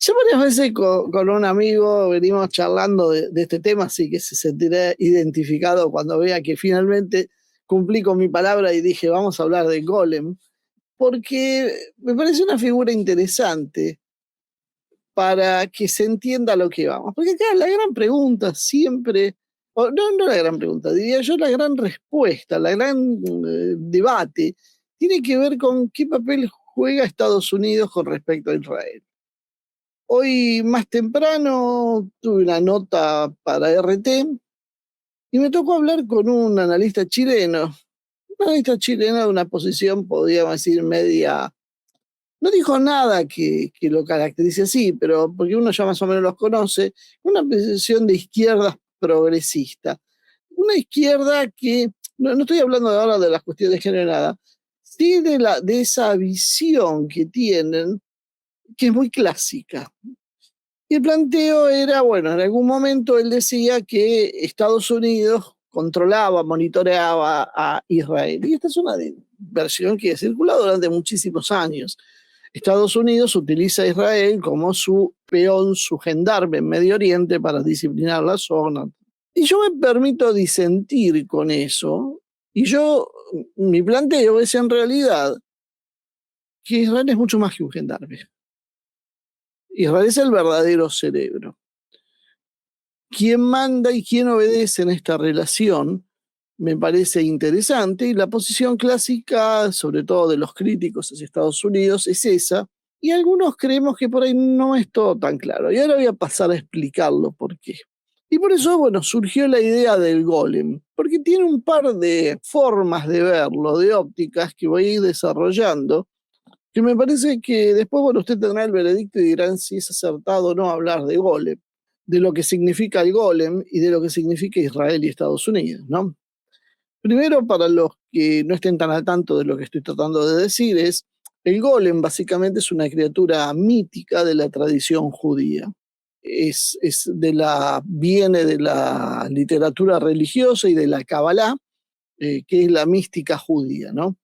Yo varias veces con un amigo venimos charlando de este tema, así que se sentirá identificado cuando vea que finalmente cumplí con mi palabra y dije, vamos a hablar de Golem, porque me parece una figura interesante para que se entienda lo que vamos. Porque acá la gran pregunta siempre, o no la gran pregunta, diría yo la gran respuesta, la gran debate, tiene que ver con qué papel juega Estados Unidos con respecto a Israel. Hoy más temprano tuve una nota para RT y me tocó hablar con un analista chileno de una posición, podríamos decir, media. No dijo nada que lo caracterice así, pero porque uno ya más o menos los conoce, una posición de izquierda progresista. Una izquierda que, no estoy hablando ahora de las cuestiones de género, nada, sí de esa visión que tienen, que es muy clásica. Y el planteo era, bueno, en algún momento él decía que Estados Unidos controlaba, monitoreaba a Israel. Y esta es una versión que ha circulado durante muchísimos años. Estados Unidos utiliza a Israel como su peón, su gendarme en Medio Oriente para disciplinar la zona. Y yo me permito disentir con eso. Mi planteo es en realidad que Israel es mucho más que un gendarme. Israel es el verdadero cerebro. Quién manda y quién obedece en esta relación me parece interesante, y la posición clásica, sobre todo de los críticos hacia Estados Unidos, es esa, y algunos creemos que por ahí no es todo tan claro. Y ahora voy a pasar a explicarlo por qué. Y por eso, bueno, surgió la idea del golem, porque tiene un par de formas de verlo, de ópticas que voy a ir desarrollando, que me parece que después, bueno, usted tendrá el veredicto y dirán si es acertado o no hablar de golem, de lo que significa el golem y de lo que significa Israel y Estados Unidos, ¿no? Primero, para los que no estén tan al tanto de lo que estoy tratando de decir, el golem básicamente es una criatura mítica de la tradición judía. Viene de la literatura religiosa y de la Kabbalah, que es la mística judía, ¿no?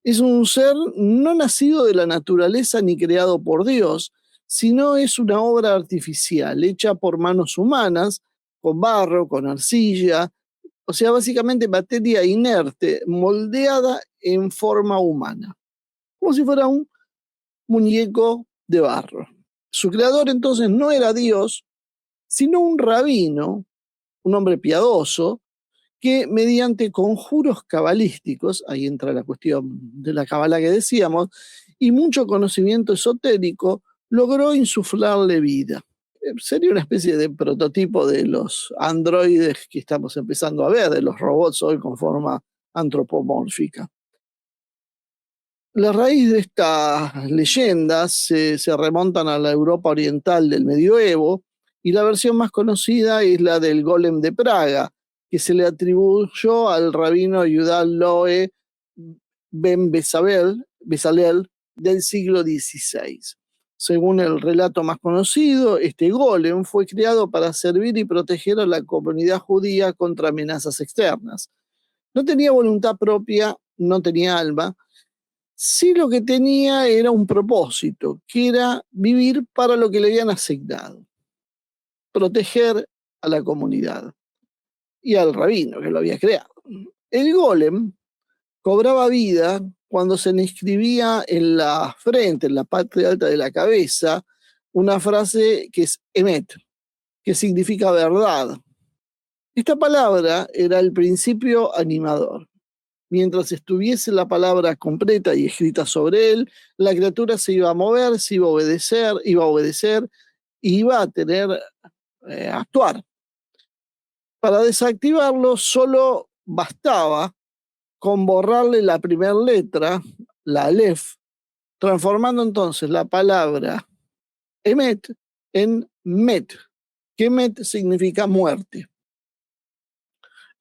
Es un ser no nacido de la naturaleza ni creado por Dios, sino es una obra artificial, hecha por manos humanas, con barro, con arcilla, o sea, básicamente materia inerte, moldeada en forma humana, como si fuera un muñeco de barro. Su creador entonces no era Dios, sino un rabino, un hombre piadoso, que mediante conjuros cabalísticos, ahí entra la cuestión de la cabala que decíamos, y mucho conocimiento esotérico, logró insuflarle vida. Sería una especie de prototipo de los androides que estamos empezando a ver, de los robots hoy con forma antropomórfica. La raíz de estas leyendas se remontan a la Europa oriental del medioevo, y la versión más conocida es la del golem de Praga, que se le atribuyó al rabino Yudá Loe Ben Bezalel del siglo XVI. Según el relato más conocido, este golem fue creado para servir y proteger a la comunidad judía contra amenazas externas. No tenía voluntad propia, no tenía alma. Sí, lo que tenía era un propósito, que era vivir para lo que le habían asignado, proteger a la comunidad y al rabino que lo había creado. El golem cobraba vida cuando se le inscribía en la frente, en la parte alta de la cabeza, una frase que es emet, que significa verdad. Esta palabra era el principio animador. Mientras estuviese la palabra completa y escrita sobre él, la criatura se iba a mover, se iba a obedecer y iba a actuar. Para desactivarlo solo bastaba con borrarle la primera letra, la alef, transformando entonces la palabra emet en met, que met significa muerte.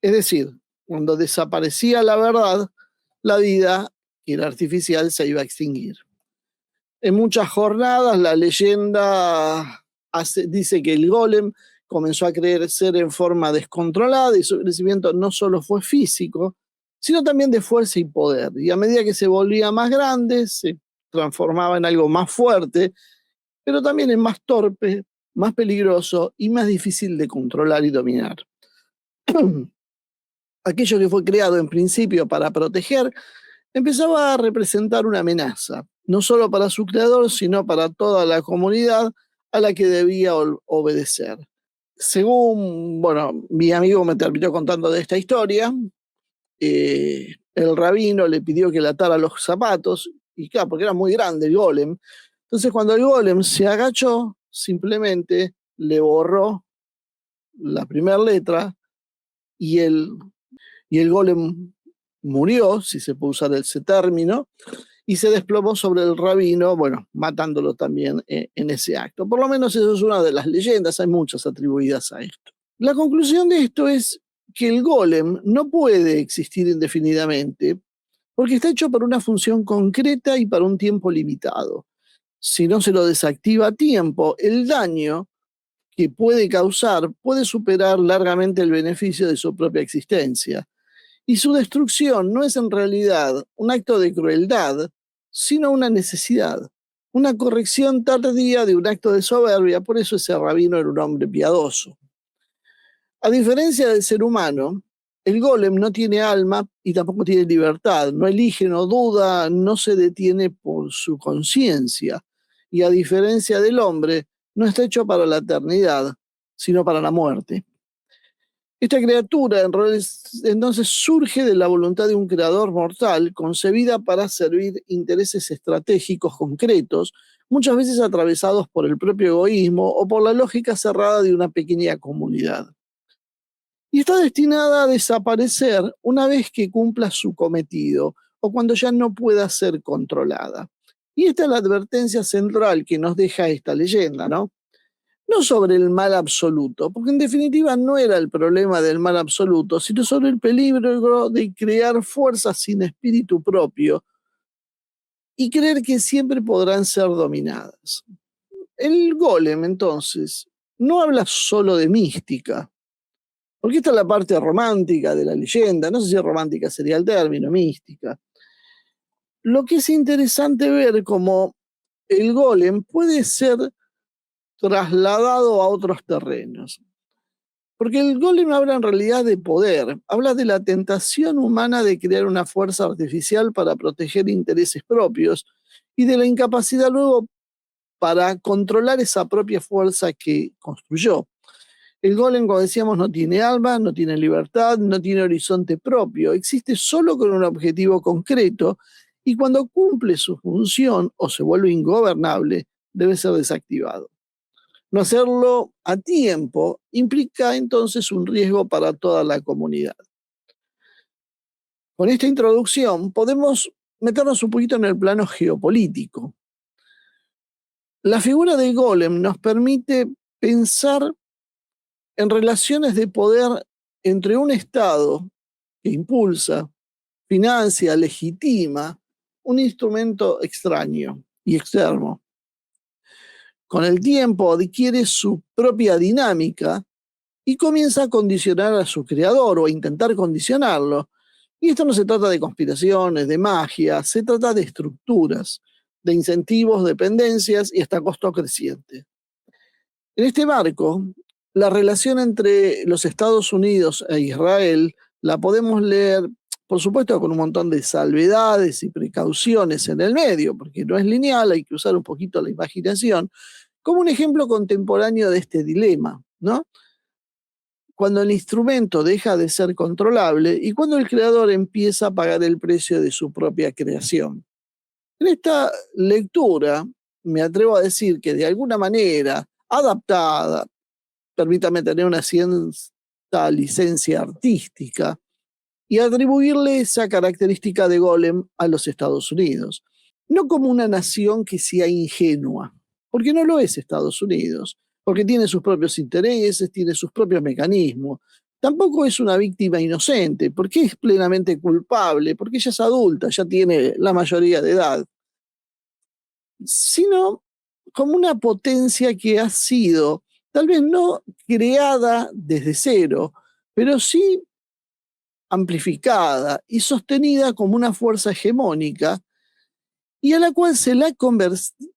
Es decir, cuando desaparecía la verdad, la vida, que era artificial, se iba a extinguir. En muchas jornadas la leyenda dice que el golem comenzó a crecer en forma descontrolada, y su crecimiento no solo fue físico, sino también de fuerza y poder. Y a medida que se volvía más grande, se transformaba en algo más fuerte, pero también es más torpe, más peligroso y más difícil de controlar y dominar. Aquello que fue creado en principio para proteger empezaba a representar una amenaza, no solo para su creador, sino para toda la comunidad a la que debía obedecer. Según, bueno, mi amigo me terminó contando de esta historia, el rabino le pidió que le atara los zapatos, y claro, porque era muy grande el golem. Entonces, cuando el golem se agachó, simplemente le borró la primera letra y el golem murió, si se puede usar ese término, y se desplomó sobre el rabino, bueno, matándolo también en ese acto. Por lo menos eso es una de las leyendas, hay muchas atribuidas a esto. La conclusión de esto es que el golem no puede existir indefinidamente porque está hecho para una función concreta y para un tiempo limitado. Si no se lo desactiva a tiempo, el daño que puede causar puede superar largamente el beneficio de su propia existencia. Y su destrucción no es en realidad un acto de crueldad, sino una necesidad, una corrección tardía de un acto de soberbia. Por eso ese rabino era un hombre piadoso. A diferencia del ser humano, el golem no tiene alma y tampoco tiene libertad, no elige, no duda, no se detiene por su conciencia. Y a diferencia del hombre, no está hecho para la eternidad, sino para la muerte. Esta criatura entonces surge de la voluntad de un creador mortal concebida para servir intereses estratégicos concretos, muchas veces atravesados por el propio egoísmo o por la lógica cerrada de una pequeña comunidad. Y está destinada a desaparecer una vez que cumpla su cometido o cuando ya no pueda ser controlada. Y esta es la advertencia central que nos deja esta leyenda, ¿no? No sobre el mal absoluto, porque en definitiva no era el problema del mal absoluto, sino sobre el peligro de crear fuerzas sin espíritu propio y creer que siempre podrán ser dominadas. El golem, entonces, no habla solo de mística, porque esta es la parte romántica de la leyenda, no sé si romántica sería el término, mística. Lo que es interesante ver cómo el golem puede ser trasladado a otros terrenos. Porque el golem habla en realidad de poder, habla de la tentación humana de crear una fuerza artificial para proteger intereses propios y de la incapacidad luego para controlar esa propia fuerza que construyó. El golem, como decíamos, no tiene alma, no tiene libertad, no tiene horizonte propio, existe solo con un objetivo concreto y cuando cumple su función o se vuelve ingobernable, debe ser desactivado. No hacerlo a tiempo implica entonces un riesgo para toda la comunidad. Con esta introducción podemos meternos un poquito en el plano geopolítico. La figura del golem nos permite pensar en relaciones de poder entre un Estado que impulsa, financia, legitima un instrumento extraño y externo. Con el tiempo adquiere su propia dinámica y comienza a condicionar a su creador o a intentar condicionarlo. Y esto no se trata de conspiraciones, de magia, se trata de estructuras, de incentivos, dependencias y hasta costo creciente. En este marco, la relación entre los Estados Unidos e Israel la podemos leer, por supuesto, con un montón de salvedades y precauciones en el medio, porque no es lineal, hay que usar un poquito la imaginación, como un ejemplo contemporáneo de este dilema, ¿no? Cuando el instrumento deja de ser controlable y cuando el creador empieza a pagar el precio de su propia creación. En esta lectura me atrevo a decir que de alguna manera adaptada, permítame tener una cierta licencia artística, y atribuirle esa característica de golem a los Estados Unidos. No como una nación que sea ingenua, porque no lo es Estados Unidos, porque tiene sus propios intereses, tiene sus propios mecanismos. Tampoco es una víctima inocente, porque es plenamente culpable, porque ella es adulta, ya tiene la mayoría de edad, sino como una potencia que ha sido, tal vez no creada desde cero, pero sí amplificada y sostenida como una fuerza hegemónica y a la cual se le ha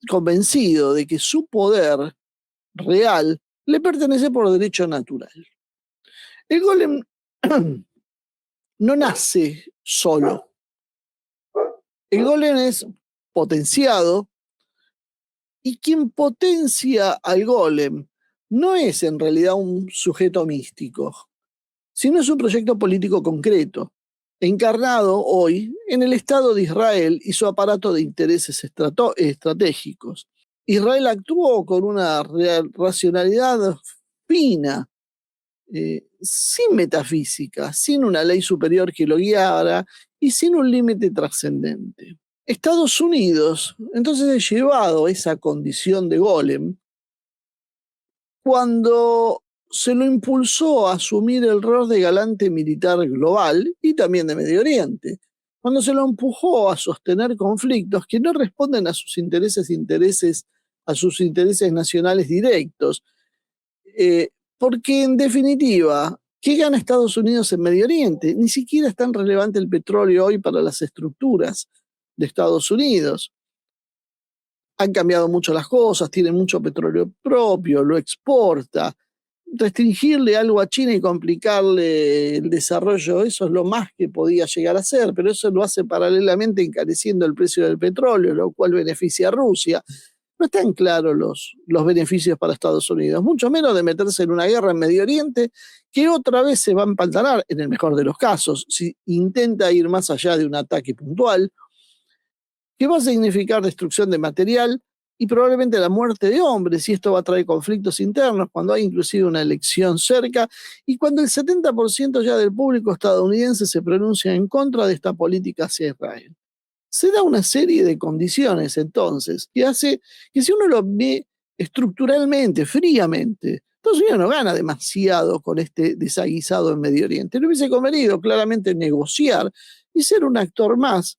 convencido de que su poder real le pertenece por derecho natural. El golem no nace solo. El golem es potenciado, y quien potencia al golem no es en realidad un sujeto místico, sino es un proyecto político concreto, encarnado hoy en el Estado de Israel y su aparato de intereses estratégicos. Israel actuó con una racionalidad fina, sin metafísica, sin una ley superior que lo guiara y sin un límite trascendente. Estados Unidos entonces es llevado a esa condición de golem cuando se lo impulsó a asumir el rol de galante militar global y también de Medio Oriente, cuando se lo empujó a sostener conflictos que no responden a sus a sus intereses nacionales directos, porque en definitiva, ¿qué gana Estados Unidos en Medio Oriente? Ni siquiera es tan relevante el petróleo hoy para las estructuras de Estados Unidos. Han cambiado mucho las cosas, tiene mucho petróleo propio, lo exporta. Restringirle algo a China y complicarle el desarrollo, eso es lo más que podía llegar a hacer, pero eso lo hace paralelamente encareciendo el precio del petróleo, lo cual beneficia a Rusia. No están claros los beneficios para Estados Unidos, mucho menos de meterse en una guerra en Medio Oriente que otra vez se va a empantanar, en el mejor de los casos, si intenta ir más allá de un ataque puntual, que va a significar destrucción de material y probablemente la muerte de hombres, y esto va a traer conflictos internos cuando hay inclusive una elección cerca y cuando el 70% ya del público estadounidense se pronuncia en contra de esta política hacia Israel. Se da una serie de condiciones entonces que hace que si uno lo ve estructuralmente, fríamente, Estados Unidos no gana demasiado con este desaguisado en Medio Oriente. Le hubiese convenido claramente negociar y ser un actor más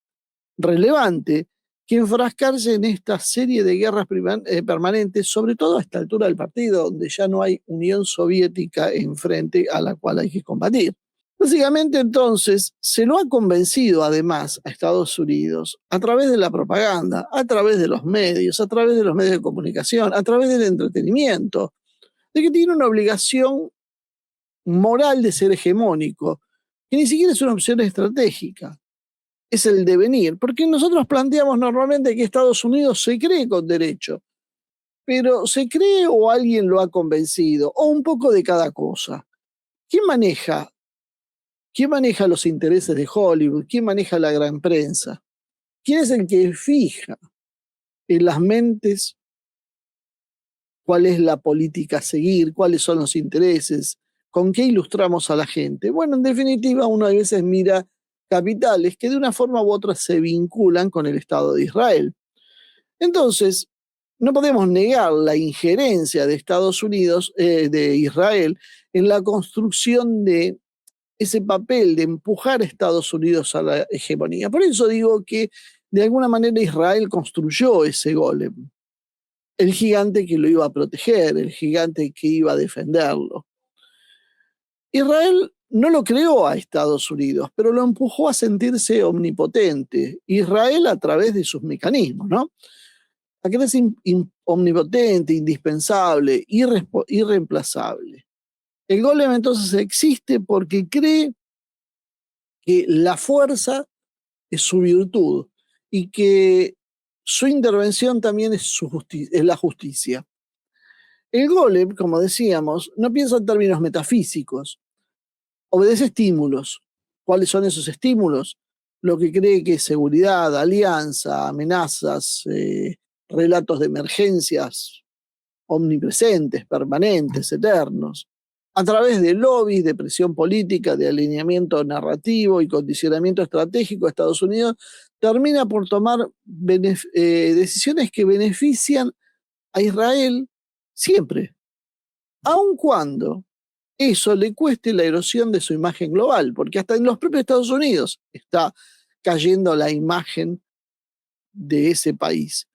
relevante que enfrascarse en esta serie de guerras permanentes, sobre todo a esta altura del partido, donde ya no hay Unión Soviética enfrente a la cual hay que combatir. Básicamente entonces se lo ha convencido además a Estados Unidos a través de la propaganda, a través de los medios, a través de los medios de comunicación, a través del entretenimiento, de que tiene una obligación moral de ser hegemónico, que ni siquiera es una opción estratégica, es el devenir, porque nosotros planteamos normalmente que Estados Unidos se cree con derecho, pero ¿se cree o alguien lo ha convencido? O un poco de cada cosa. ¿Quién maneja? ¿Quién maneja los intereses de Hollywood? ¿Quién maneja la gran prensa? ¿Quién es el que fija en las mentes cuál es la política a seguir, cuáles son los intereses, con qué ilustramos a la gente? Bueno, en definitiva, uno a veces mira capitales que de una forma u otra se vinculan con el Estado de Israel. Entonces, no podemos negar la injerencia de Estados Unidos, de Israel, en la construcción de ese papel de empujar a Estados Unidos a la hegemonía. Por eso digo que de alguna manera Israel construyó ese golem, el gigante que lo iba a proteger, el gigante que iba a defenderlo. Israel no lo creó a Estados Unidos, pero lo empujó a sentirse omnipotente. Israel a través de sus mecanismos, ¿no? A creerse omnipotente, indispensable, irreemplazable. El golem entonces existe porque cree que la fuerza es su virtud y que su intervención también es la justicia. El golem, como decíamos, no piensa en términos metafísicos, obedece estímulos. ¿Cuáles son esos estímulos? Lo que cree que es seguridad, alianza, amenazas, relatos de emergencias omnipresentes, permanentes, eternos. A través de lobbies, de presión política, de alineamiento narrativo y condicionamiento estratégico, Estados Unidos termina por tomar decisiones que benefician a Israel siempre, aun cuando eso le cueste la erosión de su imagen global, porque hasta en los propios Estados Unidos está cayendo la imagen de ese país.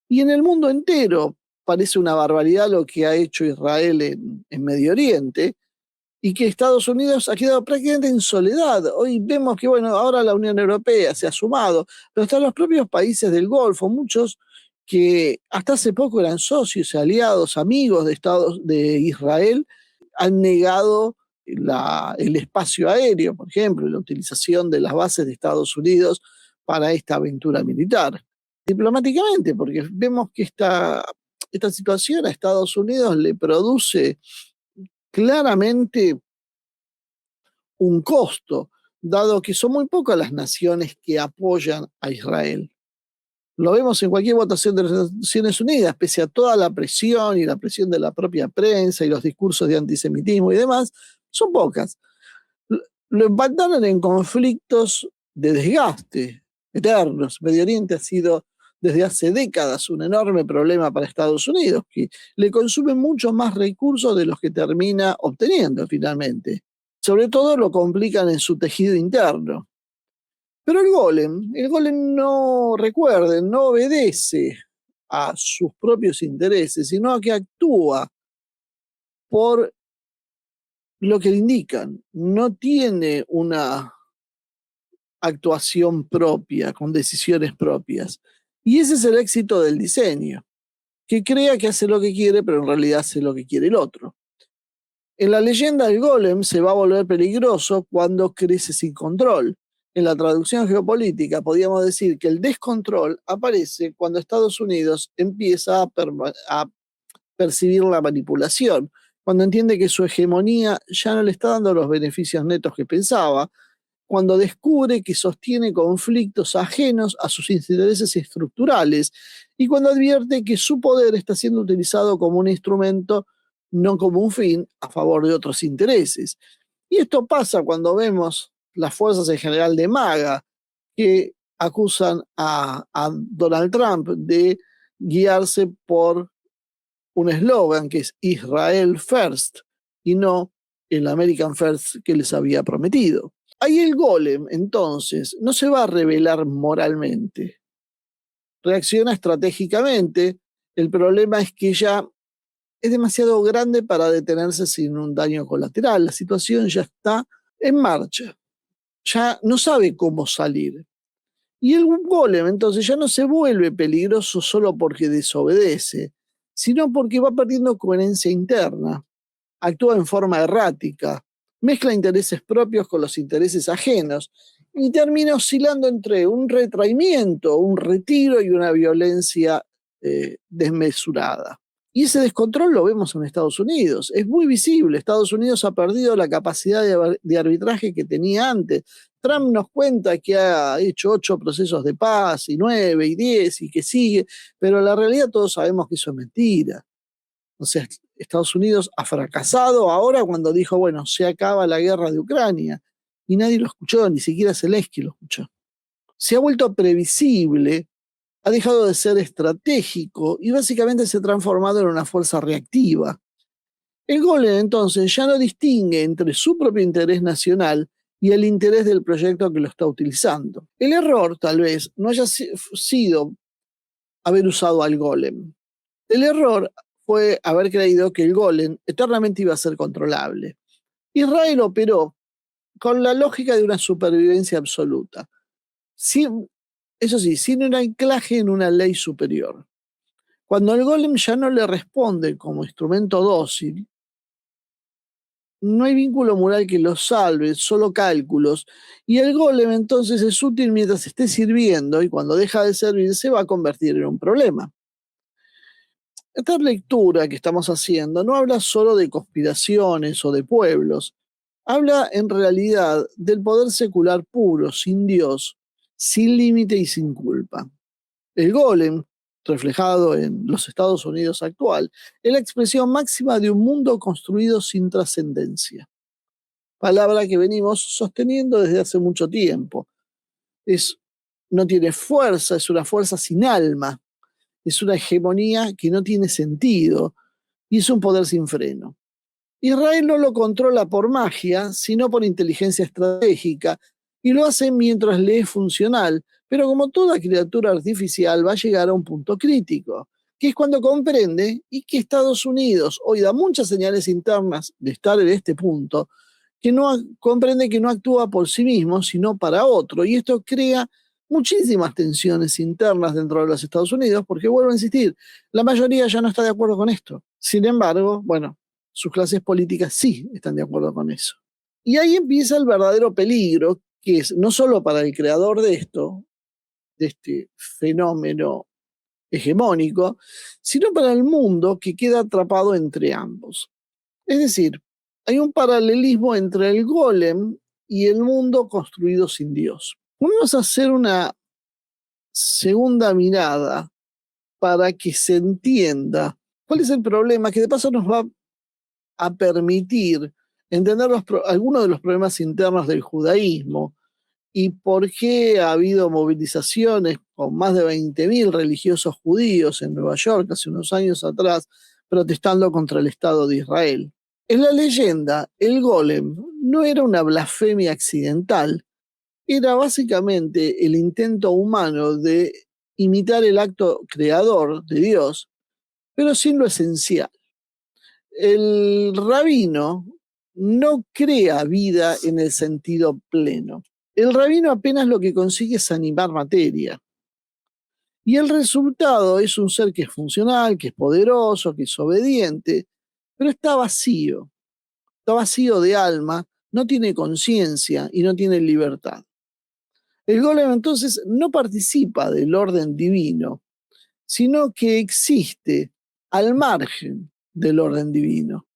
Y en el mundo entero parece una barbaridad lo que ha hecho Israel en Medio Oriente, y que Estados Unidos ha quedado prácticamente en soledad. Hoy vemos que, bueno, ahora la Unión Europea se ha sumado, pero están los propios países del Golfo, muchos que hasta hace poco eran socios, aliados, amigos de Israel, han negado el espacio aéreo, por ejemplo, la utilización de las bases de Estados Unidos para esta aventura militar. Diplomáticamente, porque vemos que esta situación a Estados Unidos le produce claramente un costo, dado que son muy pocas las naciones que apoyan a Israel. Lo vemos en cualquier votación de las Naciones Unidas, pese a toda la presión y la presión de la propia prensa y los discursos de antisemitismo y demás, son pocas. Lo empataron en conflictos de desgaste eternos. Medio Oriente ha sido desde hace décadas un enorme problema para Estados Unidos, que le consume mucho más recursos de los que termina obteniendo finalmente. Sobre todo lo complican en su tejido interno. Pero el golem no, recuerden, no obedece a sus propios intereses, sino a que actúa por lo que le indican. No tiene una actuación propia, con decisiones propias. Y ese es el éxito del diseño, que crea que hace lo que quiere, pero en realidad hace lo que quiere el otro. En la leyenda, el golem se va a volver peligroso cuando crece sin control. En la traducción geopolítica podríamos decir que el descontrol aparece cuando Estados Unidos empieza a percibir la manipulación, cuando entiende que su hegemonía ya no le está dando los beneficios netos que pensaba, cuando descubre que sostiene conflictos ajenos a sus intereses estructurales y cuando advierte que su poder está siendo utilizado como un instrumento, no como un fin, a favor de otros intereses. Y esto pasa cuando vemos las fuerzas en general de MAGA que acusan a Donald Trump de guiarse por un eslogan que es Israel First y no el American First que les había prometido. Ahí el golem, entonces, no se va a revelar moralmente. Reacciona estratégicamente. El problema es que ya es demasiado grande para detenerse sin un daño colateral. La situación ya está en marcha. Ya no sabe cómo salir. Y el golem, entonces, ya no se vuelve peligroso solo porque desobedece, sino porque va perdiendo coherencia interna. Actúa en forma errática, mezcla intereses propios con los intereses ajenos y termina oscilando entre un retraimiento, un retiro y una violencia desmesurada. Y ese descontrol lo vemos en Estados Unidos. Es muy visible. Estados Unidos ha perdido la capacidad de arbitraje que tenía antes. Trump nos cuenta que ha hecho 8 procesos de paz y 9 y 10 y que sigue, pero la realidad todos sabemos que eso es mentira. O sea, Estados Unidos ha fracasado ahora cuando dijo, bueno, se acaba la guerra de Ucrania. Y nadie lo escuchó, ni siquiera Zelensky lo escuchó. Se ha vuelto previsible, ha dejado de ser estratégico y básicamente se ha transformado en una fuerza reactiva. El golem entonces ya no distingue entre su propio interés nacional y el interés del proyecto que lo está utilizando. El error tal vez no haya sido haber usado al golem. El error fue haber creído que el golem eternamente iba a ser controlable. Israel operó con la lógica de una supervivencia absoluta, eso sí, sin un anclaje en una ley superior. Cuando el golem ya no le responde como instrumento dócil, no hay vínculo moral que lo salve, solo cálculos, y el golem entonces es útil mientras esté sirviendo y cuando deja de servir se va a convertir en un problema. Esta lectura que estamos haciendo no habla solo de conspiraciones o de pueblos, habla en realidad del poder secular puro, sin Dios, sin límite y sin culpa. El golem, reflejado en los Estados Unidos actual, es la expresión máxima de un mundo construido sin trascendencia. Palabra que venimos sosteniendo desde hace mucho tiempo. No tiene fuerza, es una fuerza sin alma, es una hegemonía que no tiene sentido y es un poder sin freno. Israel no lo controla por magia, sino por inteligencia estratégica, y lo hace mientras le es funcional, pero como toda criatura artificial va a llegar a un punto crítico. que es cuando comprende y que Estados Unidos hoy da muchas señales internas de estar en este punto, que no comprende que no actúa por sí mismo, sino para otro. Y esto crea muchísimas tensiones internas dentro de los Estados Unidos, porque vuelvo a insistir, la mayoría ya no está de acuerdo con esto. Sin embargo, bueno, sus clases políticas sí están de acuerdo con eso. Y ahí empieza el verdadero peligro, que es no solo para el creador de esto, de este fenómeno hegemónico, sino para el mundo que queda atrapado entre ambos. Es decir, hay un paralelismo entre el golem y el mundo construido sin Dios. Vamos a hacer una segunda mirada para que se entienda cuál es el problema, que de paso nos va a permitir entender algunos de los problemas internos del judaísmo y por qué ha habido movilizaciones con más de 20.000 religiosos judíos en Nueva York hace unos años atrás protestando contra el Estado de Israel. En la leyenda, el golem no era una blasfemia accidental, era básicamente el intento humano de imitar el acto creador de Dios, pero sin lo esencial. El rabino no crea vida en el sentido pleno. El rabino apenas lo que consigue es animar materia. Y el resultado es un ser que es funcional, que es poderoso, que es obediente, pero está vacío de alma, no tiene conciencia y no tiene libertad. El golem entonces no participa del orden divino, sino que existe al margen del orden divino,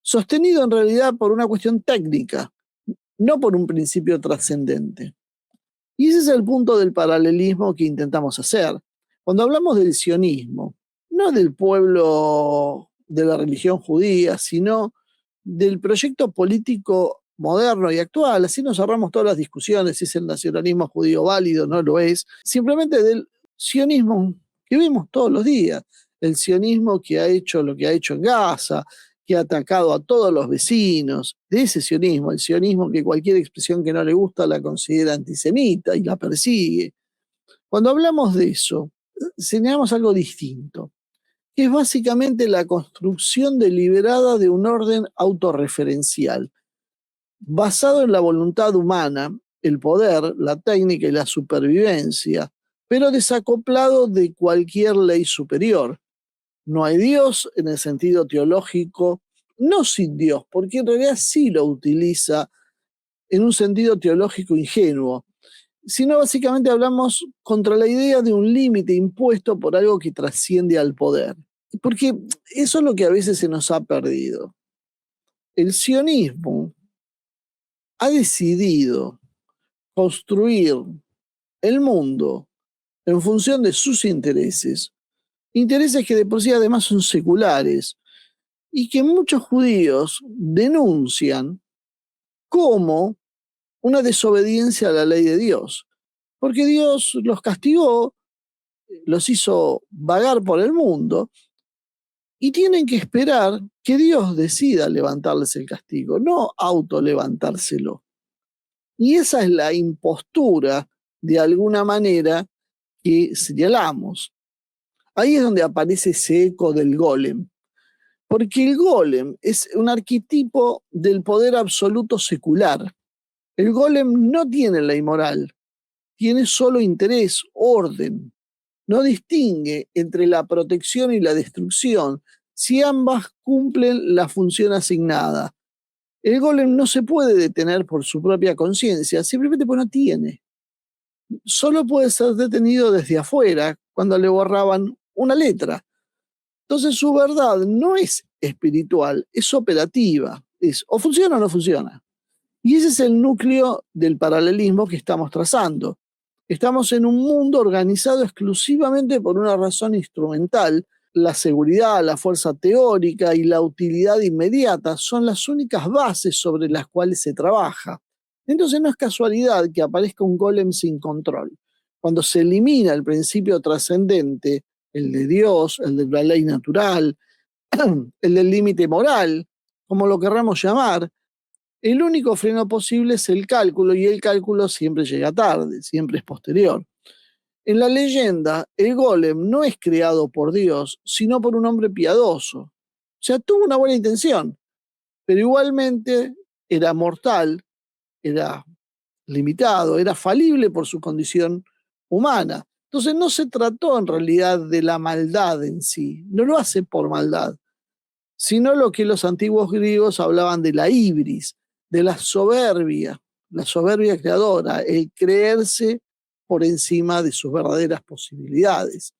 sostenido en realidad por una cuestión técnica, no por un principio trascendente. Y ese es el punto del paralelismo que intentamos hacer. Cuando hablamos del sionismo, no del pueblo de la religión judía, sino del proyecto político moderno y actual, así nos ahorramos todas las discusiones si es el nacionalismo judío válido, no lo es, simplemente del sionismo que vemos todos los días, el sionismo que ha hecho lo que ha hecho en Gaza, que ha atacado a todos los vecinos, de ese sionismo, el sionismo que cualquier expresión que no le gusta la considera antisemita y la persigue. Cuando hablamos de eso, señalamos algo distinto, que es básicamente la construcción deliberada de un orden autorreferencial, basado en la voluntad humana, el poder, la técnica y la supervivencia, pero desacoplado de cualquier ley superior. No hay Dios en el sentido teológico, no sin Dios, porque en realidad sí lo utiliza en un sentido teológico ingenuo, sino básicamente hablamos contra la idea de un límite impuesto por algo que trasciende al poder. Porque eso es lo que a veces se nos ha perdido. El sionismo ha decidido construir el mundo en función de sus intereses, intereses que de por sí además son seculares, y que muchos judíos denuncian como una desobediencia a la ley de Dios, porque Dios los castigó, los hizo vagar por el mundo, y tienen que esperar que Dios decida levantarles el castigo, no autolevantárselo. Y esa es la impostura, de alguna manera, que señalamos. Ahí es donde aparece ese eco del golem, porque el golem es un arquetipo del poder absoluto secular. El golem no tiene ley moral, tiene solo interés, orden. No distingue entre la protección y la destrucción si ambas cumplen la función asignada. El golem no se puede detener por su propia conciencia, simplemente porque no tiene. Solo puede ser detenido desde afuera, cuando le borraban una letra. Entonces su verdad no es espiritual, es operativa, es o funciona o no funciona. Y ese es el núcleo del paralelismo que estamos trazando. Estamos en un mundo organizado exclusivamente por una razón instrumental. La seguridad, la fuerza teórica y la utilidad inmediata son las únicas bases sobre las cuales se trabaja. Entonces no es casualidad que aparezca un golem sin control. Cuando se elimina el principio trascendente, el de Dios, el de la ley natural, el del límite moral, como lo querramos llamar, el único freno posible es el cálculo, y el cálculo siempre llega tarde, siempre es posterior. En la leyenda, el golem no es creado por Dios, sino por un hombre piadoso. O sea, tuvo una buena intención, pero igualmente era mortal, era limitado, era falible por su condición humana. Entonces no se trató en realidad de la maldad en sí, no lo hace por maldad, sino lo que los antiguos griegos hablaban de la ibris, de la soberbia creadora, el creerse por encima de sus verdaderas posibilidades.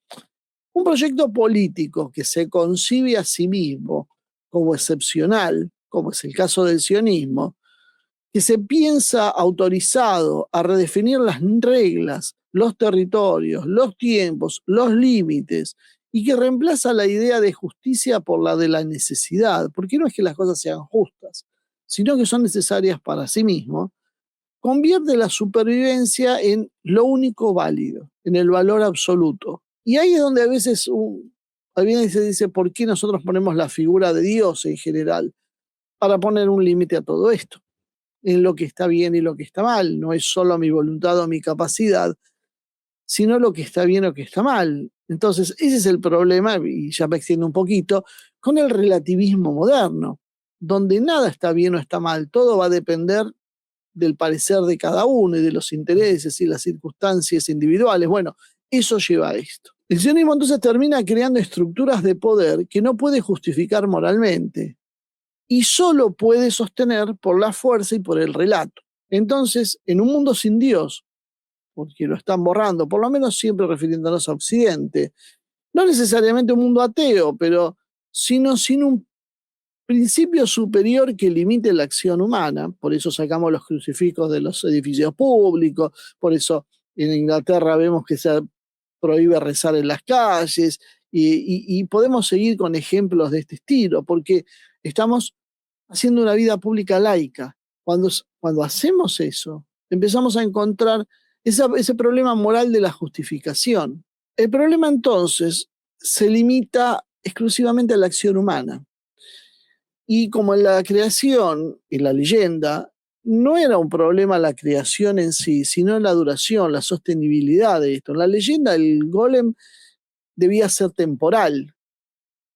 Un proyecto político que se concibe a sí mismo como excepcional, como es el caso del sionismo, que se piensa autorizado a redefinir las reglas, los territorios, los tiempos, los límites, y que reemplaza la idea de justicia por la de la necesidad, porque no es que las cosas sean justas, sino que son necesarias para sí mismo, convierte la supervivencia en lo único válido, en el valor absoluto. Y ahí es donde a veces alguien se dice, ¿por qué nosotros ponemos la figura de Dios en general? Para poner un límite a todo esto, en lo que está bien y lo que está mal. No es solo mi voluntad o mi capacidad, sino lo que está bien o que está mal. Entonces, ese es el problema, y ya me extiendo un poquito, con el relativismo moderno, donde nada está bien o está mal, todo va a depender del parecer de cada uno y de los intereses y las circunstancias individuales. Bueno, eso lleva a esto. El sionismo entonces termina creando estructuras de poder que no puede justificar moralmente y solo puede sostener por la fuerza y por el relato. Entonces, en un mundo sin Dios, porque lo están borrando, por lo menos siempre refiriéndonos a Occidente, no necesariamente un mundo ateo, pero sino sin un principio superior que limite la acción humana. Por eso sacamos los crucifijos de los edificios públicos, por eso en Inglaterra vemos que se prohíbe rezar en las calles, y podemos seguir con ejemplos de este estilo, porque estamos haciendo una vida pública laica. Cuando hacemos eso, empezamos a encontrar ese problema moral de la justificación. El problema entonces se limita exclusivamente a la acción humana. Y como en la creación y la leyenda, no era un problema la creación en sí, sino la duración, la sostenibilidad de esto. En la leyenda el golem debía ser temporal,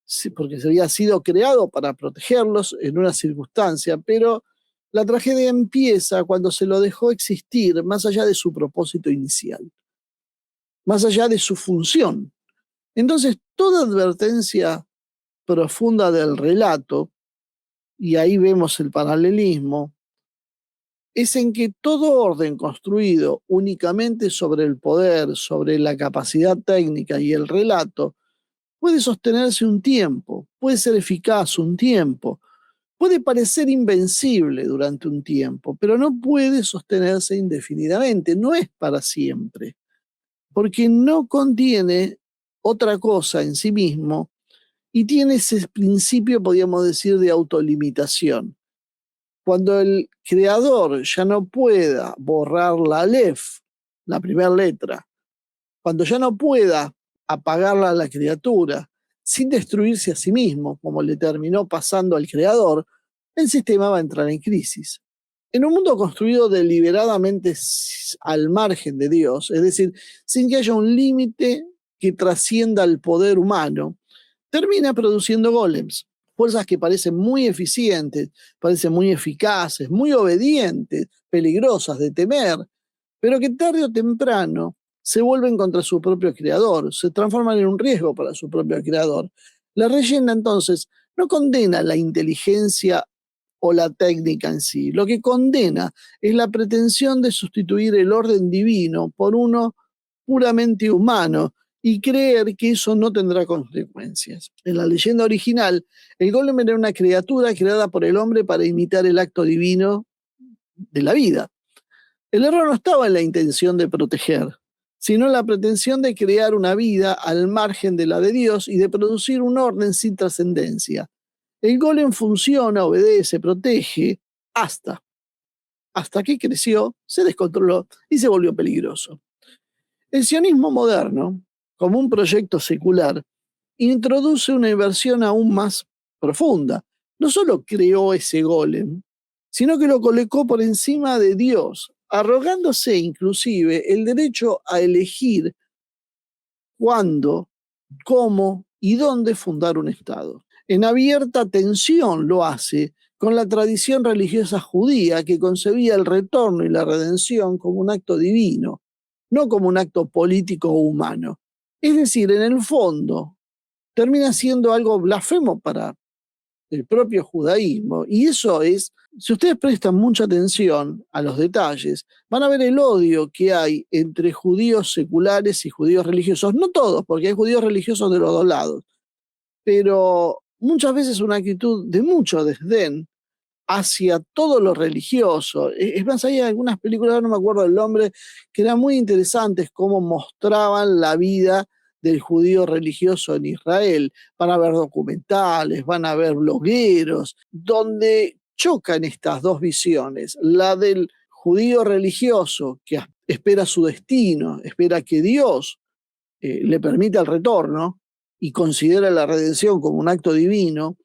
sí, porque se había sido creado para protegerlos en una circunstancia, pero la tragedia empieza cuando se lo dejó existir más allá de su propósito inicial, más allá de su función. Entonces, toda advertencia profunda del relato, y ahí vemos el paralelismo, es en que todo orden construido únicamente sobre el poder, sobre la capacidad técnica y el relato, puede sostenerse un tiempo, puede ser eficaz un tiempo, puede parecer invencible durante un tiempo, pero no puede sostenerse indefinidamente, no es para siempre, porque no contiene otra cosa en sí mismo y tiene ese principio, podríamos decir, de autolimitación. Cuando el creador ya no pueda borrar la Aleph, la primera letra, cuando ya no pueda apagarla a la criatura sin destruirse a sí mismo, como le terminó pasando al creador, el sistema va a entrar en crisis. En un mundo construido deliberadamente al margen de Dios, es decir, sin que haya un límite que trascienda el poder humano, termina produciendo golems, fuerzas que parecen muy eficientes, parecen muy eficaces, muy obedientes, peligrosas de temer, pero que tarde o temprano se vuelven contra su propio creador, se transforman en un riesgo para su propio creador. La leyenda entonces no condena la inteligencia o la técnica en sí, lo que condena es la pretensión de sustituir el orden divino por uno puramente humano y creer que eso no tendrá consecuencias. En la leyenda original, el golem era una criatura creada por el hombre para imitar el acto divino de la vida. El error no estaba en la intención de proteger, sino en la pretensión de crear una vida al margen de la de Dios y de producir un orden sin trascendencia. El golem funciona, obedece, protege, hasta que creció, se descontroló y se volvió peligroso. El sionismo moderno, como un proyecto secular, introduce una inversión aún más profunda. No solo creó ese golem, sino que lo colocó por encima de Dios, arrogándose inclusive el derecho a elegir cuándo, cómo y dónde fundar un Estado. En abierta tensión lo hace con la tradición religiosa judía que concebía el retorno y la redención como un acto divino, no como un acto político o humano. Es decir, en el fondo, termina siendo algo blasfemo para el propio judaísmo. Y eso es, si ustedes prestan mucha atención a los detalles, van a ver el odio que hay entre judíos seculares y judíos religiosos. No todos, porque hay judíos religiosos de los dos lados, pero muchas veces una actitud de mucho desdén hacia todo lo religioso. Es más, hay algunas películas, no me acuerdo del nombre, que eran muy interesantes cómo mostraban la vida del judío religioso en Israel. Van a ver documentales, van a ver blogueros, donde chocan estas dos visiones, la del judío religioso que espera su destino, espera que Dios le permita el retorno y considera la redención como un acto divino,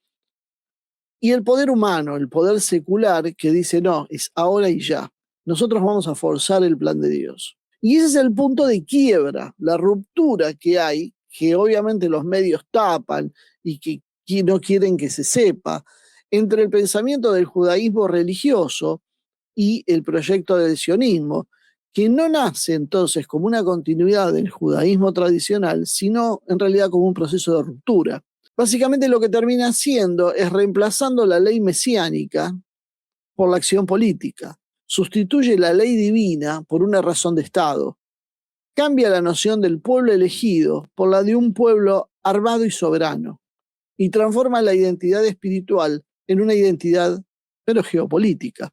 y el poder humano, el poder secular, que dice, no, es ahora y ya. Nosotros vamos a forzar el plan de Dios. Y ese es el punto de quiebra, la ruptura que hay, que obviamente los medios tapan y que no quieren que se sepa, entre el pensamiento del judaísmo religioso y el proyecto del sionismo, que no nace entonces como una continuidad del judaísmo tradicional, sino en realidad como un proceso de ruptura. Básicamente lo que termina haciendo es reemplazando la ley mesiánica por la acción política. Sustituye la ley divina por una razón de Estado. Cambia la noción del pueblo elegido por la de un pueblo armado y soberano. Y transforma la identidad espiritual en una identidad, pero geopolítica.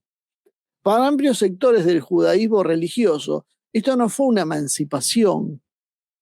Para amplios sectores del judaísmo religioso, esto no fue una emancipación,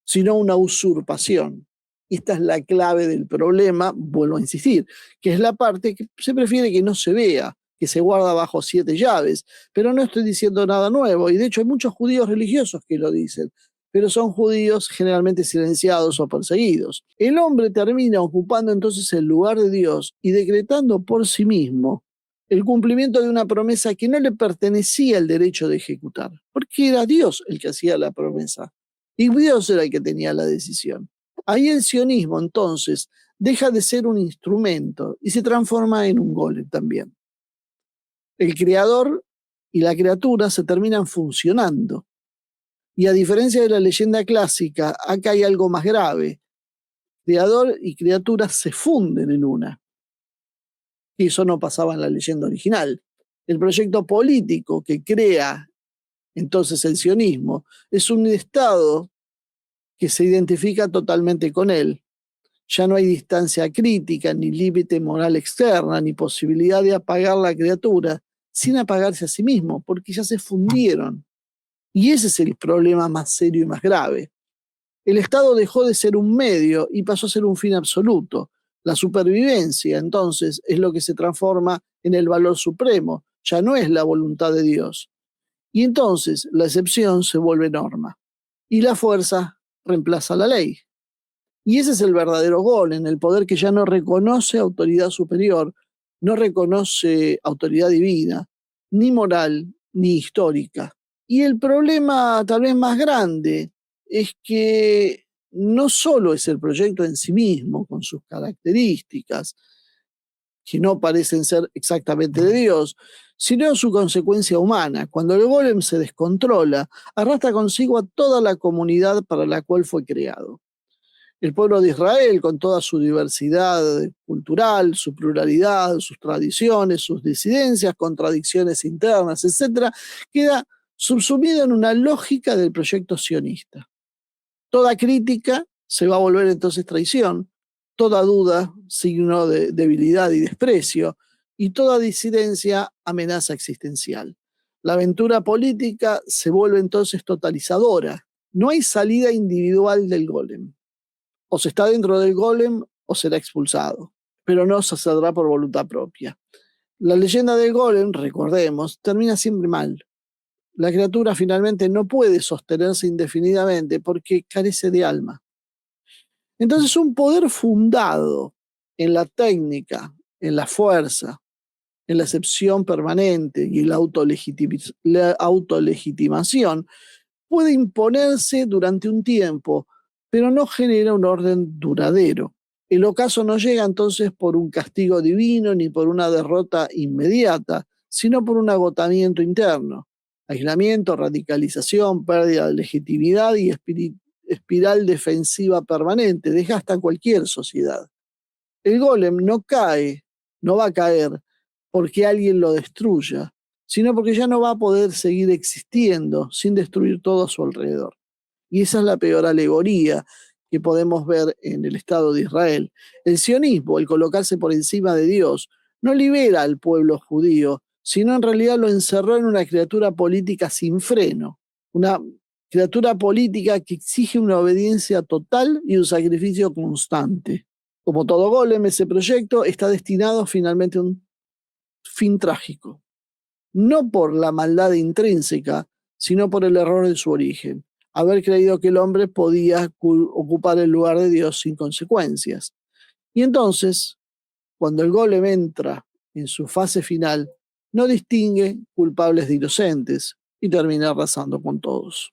sino una usurpación. Esta es la clave del problema, vuelvo a insistir, que es la parte que se prefiere que no se vea, que se guarda bajo 7 llaves, pero no estoy diciendo nada nuevo, y de hecho hay muchos judíos religiosos que lo dicen, pero son judíos generalmente silenciados o perseguidos. El hombre termina ocupando entonces el lugar de Dios y decretando por sí mismo el cumplimiento de una promesa que no le pertenecía el derecho de ejecutar, porque era Dios el que hacía la promesa. Y Dios era el que tenía la decisión. Ahí el sionismo, entonces, deja de ser un instrumento y se transforma en un golem también. El creador y la criatura se terminan funcionando. Y a diferencia de la leyenda clásica, acá hay algo más grave. Creador y criatura se funden en una. Y eso no pasaba en la leyenda original. El proyecto político que crea entonces el sionismo es un estado que se identifica totalmente con él. Ya no hay distancia crítica, ni límite moral externa, ni posibilidad de apagar la criatura sin apagarse a sí mismo, porque ya se fundieron. Y ese es el problema más serio y más grave. El Estado dejó de ser un medio y pasó a ser un fin absoluto. La supervivencia, entonces, es lo que se transforma en el valor supremo, ya no es la voluntad de Dios. Y entonces la excepción se vuelve norma y la fuerza reemplaza la ley. Y ese es el verdadero gol, en el poder que ya no reconoce autoridad superior, no reconoce autoridad divina, ni moral, ni histórica. Y el problema tal vez más grande es que no solo es el proyecto en sí mismo, con sus características, que no parecen ser exactamente de Dios, sino su consecuencia humana. Cuando el golem se descontrola, arrastra consigo a toda la comunidad para la cual fue creado. El pueblo de Israel, con toda su diversidad cultural, su pluralidad, sus tradiciones, sus disidencias, contradicciones internas, etc., queda subsumido en una lógica del proyecto sionista. Toda crítica se va a volver entonces traición, toda duda signo de debilidad y desprecio, y toda disidencia amenaza existencial. La aventura política se vuelve entonces totalizadora. No hay salida individual del golem. O se está dentro del golem o será expulsado, pero no se saldrá por voluntad propia. La leyenda del golem, recordemos, termina siempre mal. La criatura finalmente no puede sostenerse indefinidamente porque carece de alma. Entonces un poder fundado en la técnica, en la fuerza, en la excepción permanente y en la autolegitimación puede imponerse durante un tiempo, pero no genera un orden duradero. El ocaso no llega entonces por un castigo divino ni por una derrota inmediata, sino por un agotamiento interno, aislamiento, radicalización, pérdida de legitimidad y espiral defensiva permanente, desgasta cualquier sociedad. El golem no cae, no va a caer porque alguien lo destruya, sino porque ya no va a poder seguir existiendo sin destruir todo a su alrededor. Y esa es la peor alegoría que podemos ver en el Estado de Israel. El sionismo, el colocarse por encima de Dios, no libera al pueblo judío, sino en realidad lo encerró en una criatura política sin freno, una criatura política que exige una obediencia total y un sacrificio constante. Como todo golem, ese proyecto está destinado finalmente a un fin trágico, no por la maldad intrínseca, sino por el error de su origen, haber creído que el hombre podía ocupar el lugar de Dios sin consecuencias. Y entonces, cuando el golem entra en su fase final, no distingue culpables de inocentes y termina arrasando con todos.